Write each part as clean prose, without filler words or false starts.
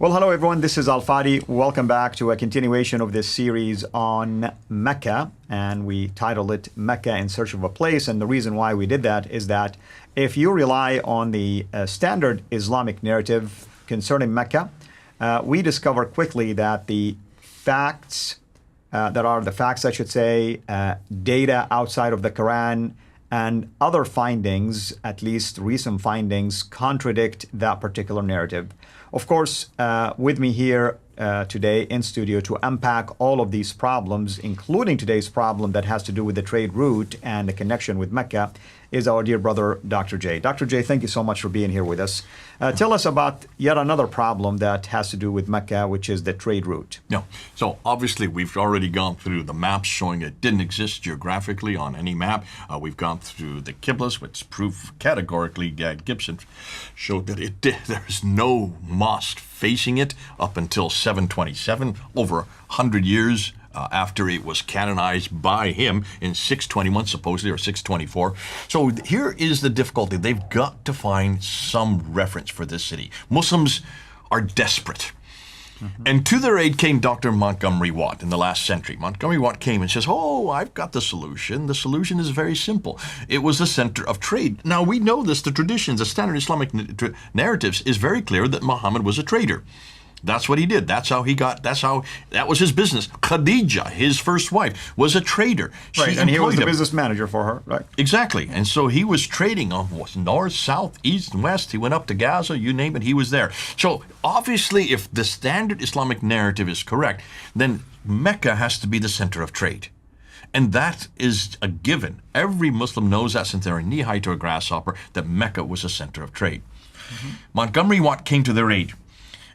Well, hello everyone, this is Al-Fadi. Welcome back to a continuation of this series on Mecca, and we titled it Mecca in Search of a Place. And the reason why we did that is that if you rely on the standard Islamic narrative concerning Mecca, we discover quickly that the facts, data outside of the Quran and other findings, at least recent findings, contradict that particular narrative. Of course, with me here today in studio to unpack all of these problems, including today's problem that has to do with the trade route and the connection with Mecca, is our dear brother, Dr. J. Dr. J, thank you so much for being here with us. Tell us about yet another problem that has to do with Mecca, which is the trade route. Yeah. So obviously we've already gone through the maps showing it didn't exist geographically on any map. We've gone through the Qiblas, which proof categorically Gibson showed that it did. There's no mosque facing it up until 727, over 100 years after it was canonized by him in 621, supposedly, or 624. So here is the difficulty. They've got to find some reference for this city. Muslims are desperate. And to their aid came Dr. Montgomery Watt in the last century. Montgomery Watt came and says, oh, I've got the solution. The solution is very simple. It was the center of trade. Now, we know this, the traditions, the standard Islamic narratives is very clear that Muhammad was a trader. That's what he did. That was his business. Khadija, his first wife, was a trader. Right, and he was the business manager for her, right? Exactly. And so he was trading on north, south, east, and west. He went up to Gaza, you name it, he was there. So obviously, if the standard Islamic narrative is correct, then Mecca has to be the center of trade. And that is a given. Every Muslim knows that since they're knee-high to a grasshopper, that Mecca was a center of trade. Montgomery Watt came to their aid.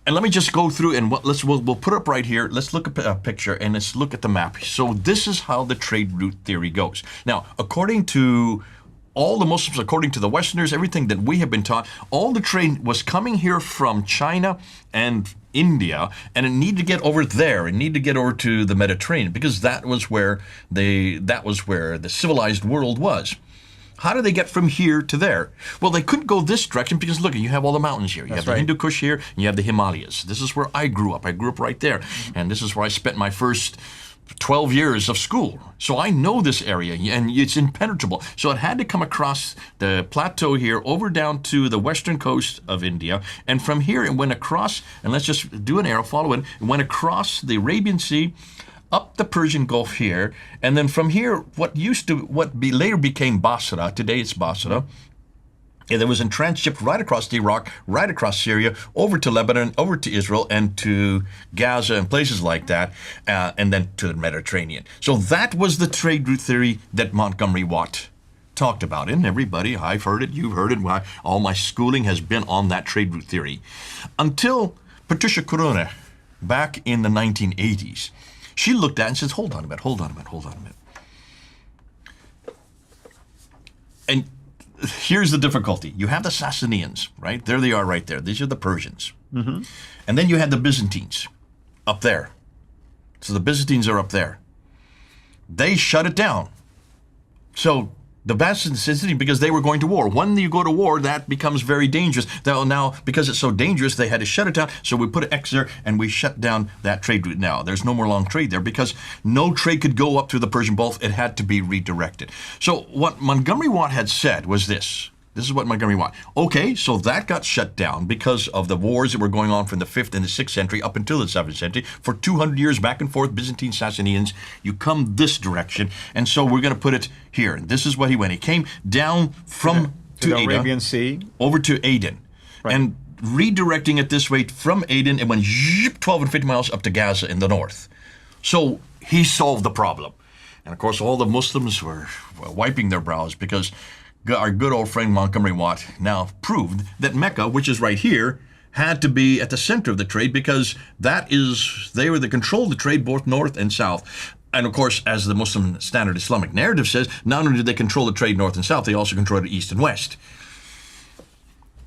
And let me just go through and we'll put up right here. Let's look at a picture and let's look at the map. So this is how the trade route theory goes. Now, according to all the Muslims, according to the Westerners, everything that we have been taught, all the trade was coming here from China and India, and it needed to get over there. It needed to get over to the Mediterranean because that was where the civilized world was. How do they get from here to there? Well, they couldn't go this direction because, look, you have all the mountains here. You have the Hindu Kush here, and you have the Himalayas. This is where I grew up. I grew up right there. And this is where I spent my first 12 years of school. So I know this area, and it's impenetrable. So it had to come across the plateau here, over down to the western coast of India. And from here, it went across, and let's just do an arrow, follow it. It went across the Arabian Sea, up the Persian Gulf here, and then from here, what later became Basra, today it's Basra, and it was transshipped right across Iraq, right across Syria, over to Lebanon, over to Israel, and to Gaza and places like that, and then to the Mediterranean. So that was the trade route theory that Montgomery Watt talked about. And everybody, I've heard it, you've heard it, all my schooling has been on that trade route theory. Until Patricia Corona, back in the 1980s, she looked at it and says, hold on a minute. And here's the difficulty. You have the Sassanians, right? There they are right there. These are the Persians. And then you had the Byzantines up there. So the Byzantines are up there. They shut it down. So the Byzantines, because they were going to war. When you go to war, that becomes very dangerous. Now, because it's so dangerous, they had to shut it down. So we put an X there, and we shut down that trade route now. There's no more long trade there because no trade could go up through the Persian Gulf. It had to be redirected. So what Montgomery Watt had said was this. This is what Montgomery Watt. Okay, so that got shut down because of the wars that were going on from the 5th and the 6th century up until the 7th century. For 200 years, back and forth, Byzantine, Sassanians, you come this direction, and so we're going to put it here. And this is what he went. He came down from to the Arabian Sea over to Aden, and redirecting it this way from Aden, it went 12 and 50 miles up to Gaza in the north. So he solved the problem. And of course, all the Muslims were wiping their brows because our good old friend Montgomery Watt now proved that Mecca, which is right here, had to be at the center of the trade because they were the control of the trade both north and south. And of course, as the Muslim standard Islamic narrative says, not only did they control the trade north and south, they also controlled it east and west.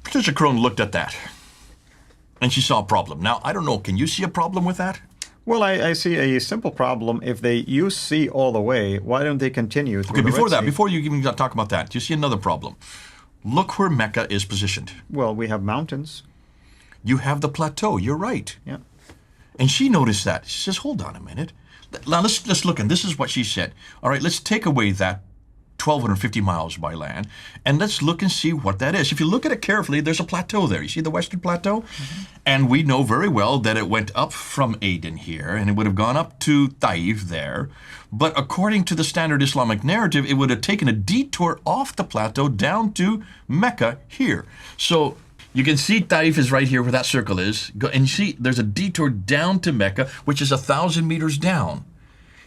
Patricia Crone looked at that and she saw a problem. Now, I don't know, can you see a problem with that? Well, I see a simple problem. If they use sea all the way, why don't they continue through before you even talk about that, do you see another problem? Look where Mecca is positioned. Well, we have mountains. you have the plateau. You're right. Yeah. And she noticed that. She says, hold on a minute. Now let's look, and this is what she said. All right, let's take away that 1,250 miles by land, and let's look and see what that is. If you look at it carefully, there's a plateau there. You see the Western Plateau? Mm-hmm. And we know very well that it went up from Aden here, and it would have gone up to Taif there. But according to the standard Islamic narrative, it would have taken a detour off the plateau down to Mecca here. So you can see Taif is right here where that circle is. And you see there's a detour down to Mecca, which is 1,000 meters down.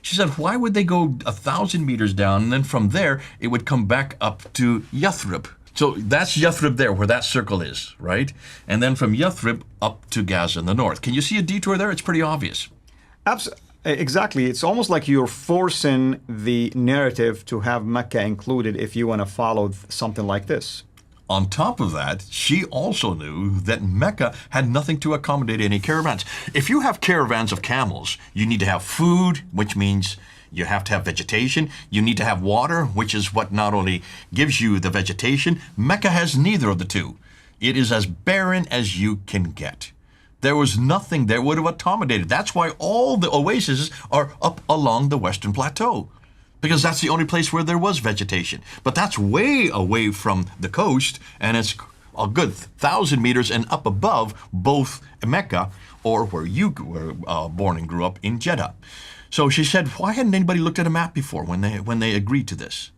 She said, why would they go 1,000 meters down, and then from there, it would come back up to Yathrib. So that's Yathrib there, where that circle is, right? And then from Yathrib up to Gaza in the north. Can you see a detour there? It's pretty obvious. Exactly. It's almost like you're forcing the narrative to have Mecca included if you want to follow something like this. On top of that, she also knew that Mecca had nothing to accommodate any caravans. If you have caravans of camels, you need to have food, which means you have to have vegetation. You need to have water, which is what not only gives you the vegetation. Mecca has neither of the two. It is as barren as you can get. There was nothing there would have accommodated. That's why all the oases are up along the Western Plateau, because that's the only place where there was vegetation. But that's way away from the coast, and it's a good 1,000 meters and up above both Mecca or where you were born and grew up in Jeddah. So she said, why hadn't anybody looked at a map before when they agreed to this?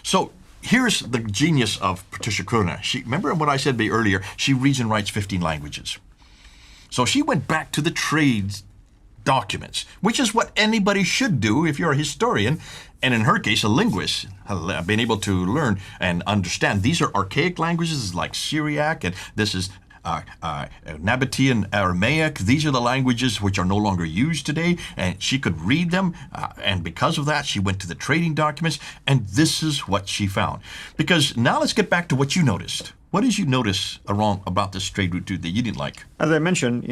So here's the genius of Patricia Krona. Remember what I said earlier? She reads and writes 15 languages. So she went back to the trades documents, which is what anybody should do if you're a historian, and in her case, a linguist, been able to learn and understand. These are archaic languages like Syriac, and this is Nabatean Aramaic. These are the languages which are no longer used today, and she could read them, and because of that, she went to the trading documents, and this is what she found. Because now let's get back to what you noticed. What did you notice wrong about this trade route that you didn't like? As I mentioned,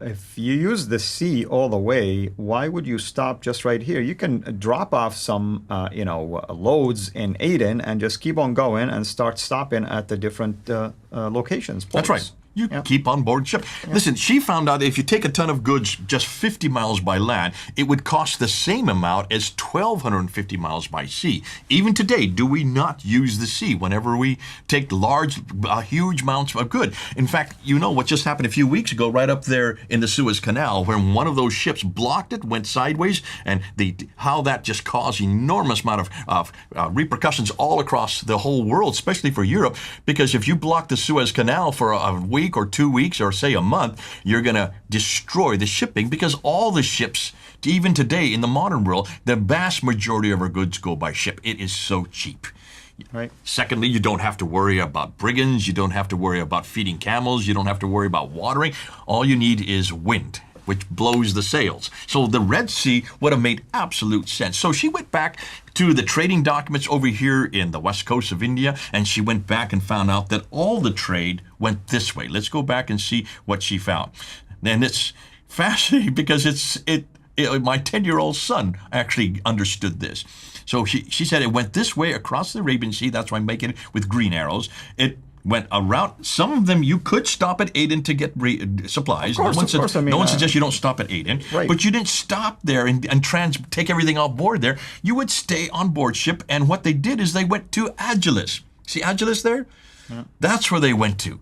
if you use the sea all the way, why would you stop just right here? You can drop off some, loads in Aden and just keep on going and start stopping at the different locations. That's right. You keep on board ship. Yeah. Listen, she found out if you take a ton of goods just 50 miles by land, it would cost the same amount as 1,250 miles by sea. Even today, do we not use the sea whenever we take huge amounts of goods? In fact, you know what just happened a few weeks ago right up there in the Suez Canal, where one of those ships blocked it, went sideways, and how that just caused enormous amount of repercussions all across the whole world, especially for Europe, because if you block the Suez Canal for a week or 2 weeks or say a month, you're going to destroy the shipping, because all the ships, even today in the modern world, the vast majority of our goods go by ship. It is so cheap. Right. Secondly, you don't have to worry about brigands. You don't have to worry about feeding camels. You don't have to worry about watering. All you need is wind, which blows the sails. So the Red Sea would have made absolute sense. So she went back to the trading documents over here in the west coast of India, and she went back and found out that all the trade went this way. Let's go back and see what she found. And it's fascinating because my 10-year-old son actually understood this. So she said it went this way across the Arabian Sea. That's why I'm making it with green arrows. It went around. Some of them you could stop at Aden to get supplies. Of course. No one suggests you don't stop at Aden. Right. But you didn't stop there and take everything off board there. You would stay on board ship, and what they did is they went to Agilis. See Agilis there? Yeah. That's where they went to.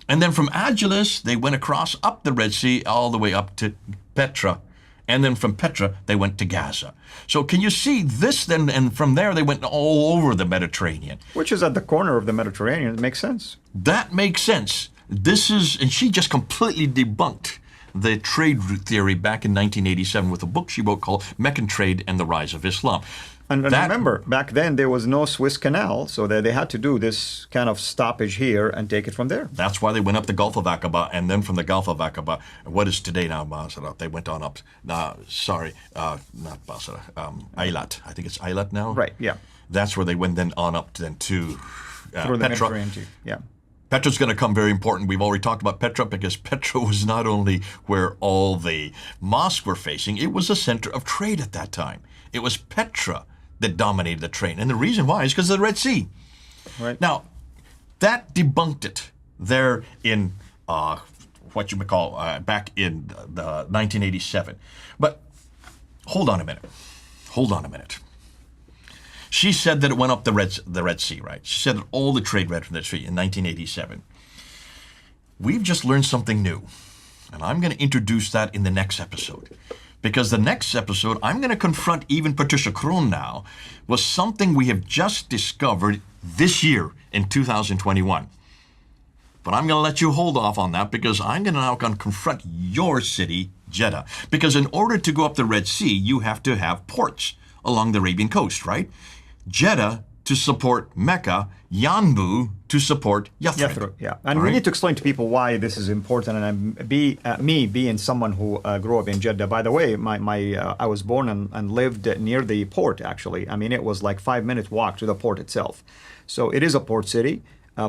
And then from Agilis, they went across up the Red Sea all the way up to Petra. And then from Petra, they went to Gaza. So can you see this then? And from there, they went all over the Mediterranean. Which is at the corner of the Mediterranean. It makes sense. That makes sense. And she just completely debunked the trade route theory back in 1987 with a book she wrote called Meccan Trade and the Rise of Islam. And remember, back then there was no Suez Canal, so they had to do this kind of stoppage here and take it from there. That's why they went up the Gulf of Aqaba, and then from the Gulf of Aqaba, what is today now Basra, they went on up, not Basra, Eilat. I think it's Eilat now? Right, yeah. That's where they went then on up to through the Petra. Mediterranean too, yeah. Petra's going to come very important. We've already talked about Petra because Petra was not only where all the mosques were facing, it was a center of trade at that time. It was Petra that dominated the trade. And the reason why is because of the Red Sea. Right. Now, that debunked it there in what you may call back in the 1987. But hold on a minute. Hold on a minute. She said that it went up the Red Sea, right? She said that all the trade went from the Red Sea in 1987. We've just learned something new, and I'm going to introduce that in the next episode. Because the next episode, I'm going to confront even Patricia Krohn now with something we have just discovered this year in 2021. But I'm going to let you hold off on that because I'm going to now confront your city, Jeddah. Because in order to go up the Red Sea, you have to have ports along the Arabian coast, right? Jeddah to support Mecca, Yanbu to support Yathrib. Yeah, and we need to explain to people why this is important. And me being someone who grew up in Jeddah. By the way, I was born and lived near the port. Actually, I mean it was like 5 minutes walk to the port itself. So it is a port city.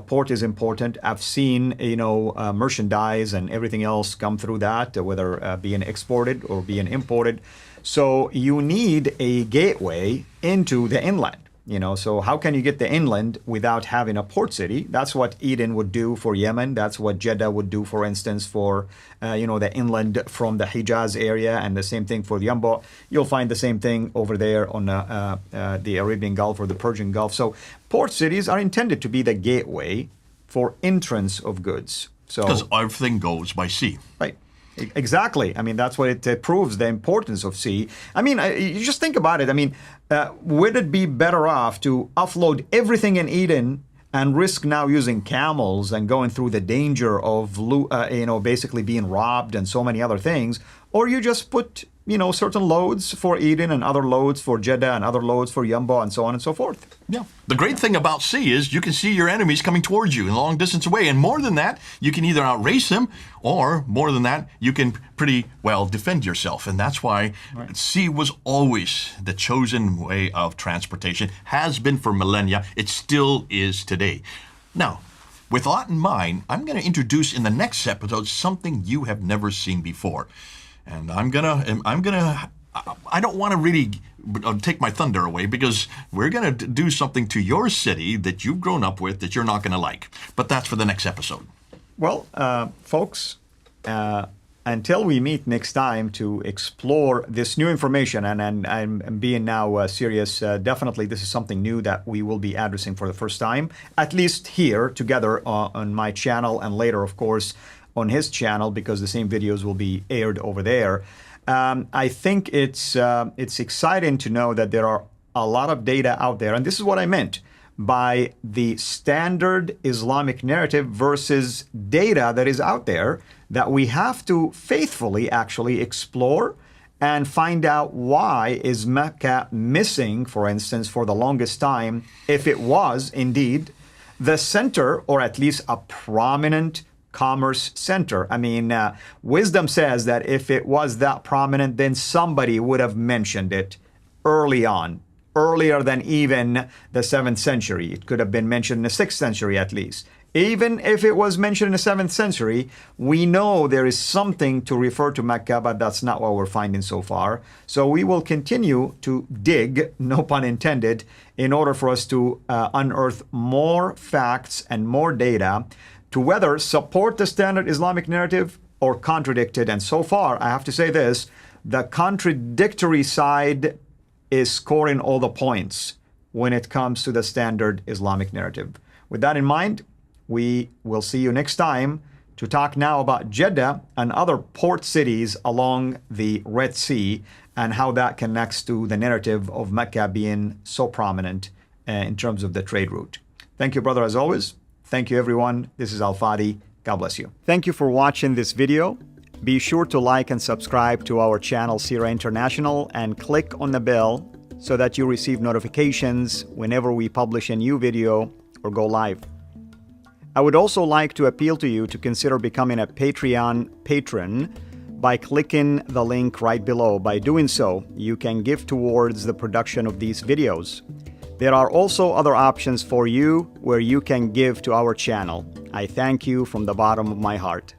Port is important. I've seen merchandise and everything else come through that, whether being exported or being imported. So you need a gateway into the inland. So how can you get the inland without having a port city? That's what Eden would do for Yemen. That's what Jeddah would do, for instance, for the inland from the Hijaz area, and the same thing for the Yanbu. You'll find the same thing over there on the Arabian Gulf or the Persian Gulf. So port cities are intended to be the gateway for entrance of goods. So because everything goes by sea. Right. Exactly. I mean, that's what it proves, the importance of sea. I mean, you just think about it. I mean, would it be better off to offload everything in Eden and risk now using camels and going through the danger of, basically being robbed and so many other things? Or you just put, certain loads for Eden and other loads for Jeddah and other loads for Yanbu and so on and so forth. Yeah. The great thing about sea is you can see your enemies coming towards you in a long distance away. And more than that, you can either outrace them, or more than that, you can pretty well defend yourself. And that's why sea was always the chosen way of transportation, has been for millennia. It still is today. Now, with that in mind, I'm going to introduce in the next episode something you have never seen before. And I don't want to really take my thunder away, because we're going to do something to your city that you've grown up with that you're not going to like. But that's for the next episode. Well, folks, until we meet next time to explore this new information, and I'm being now serious, definitely this is something new that we will be addressing for the first time, at least here together on my channel, and later, of course, on his channel, because the same videos will be aired over there. I think it's exciting to know that there are a lot of data out there, and this is what I meant by the standard Islamic narrative versus data that is out there that we have to faithfully actually explore and find out why is Mecca missing, for instance, for the longest time, if it was indeed the center, or at least a prominent commerce center. I mean, wisdom says that if it was that prominent, then somebody would have mentioned it early on, earlier than even the 7th century. It could have been mentioned in the 6th century at least. Even if it was mentioned in the 7th century, we know there is something to refer to Mecca, but that's not what we're finding so far. So we will continue to dig, no pun intended, in order for us to unearth more facts and more data to whether support the standard Islamic narrative or contradict it. And so far, I have to say this, the contradictory side is scoring all the points when it comes to the standard Islamic narrative. With that in mind, we will see you next time to talk now about Jeddah and other port cities along the Red Sea and how that connects to the narrative of Mecca being so prominent in terms of the trade route. Thank you, brother, as always. Thank you, everyone. This is Al-Fadi. God bless you. Thank you for watching this video. Be sure to like and subscribe to our channel, Sira International, and click on the bell so that you receive notifications whenever we publish a new video or go live. I would also like to appeal to you to consider becoming a Patreon patron by clicking the link right below. By doing so, you can give towards the production of these videos. There are also other options for you where you can give to our channel. I thank you from the bottom of my heart.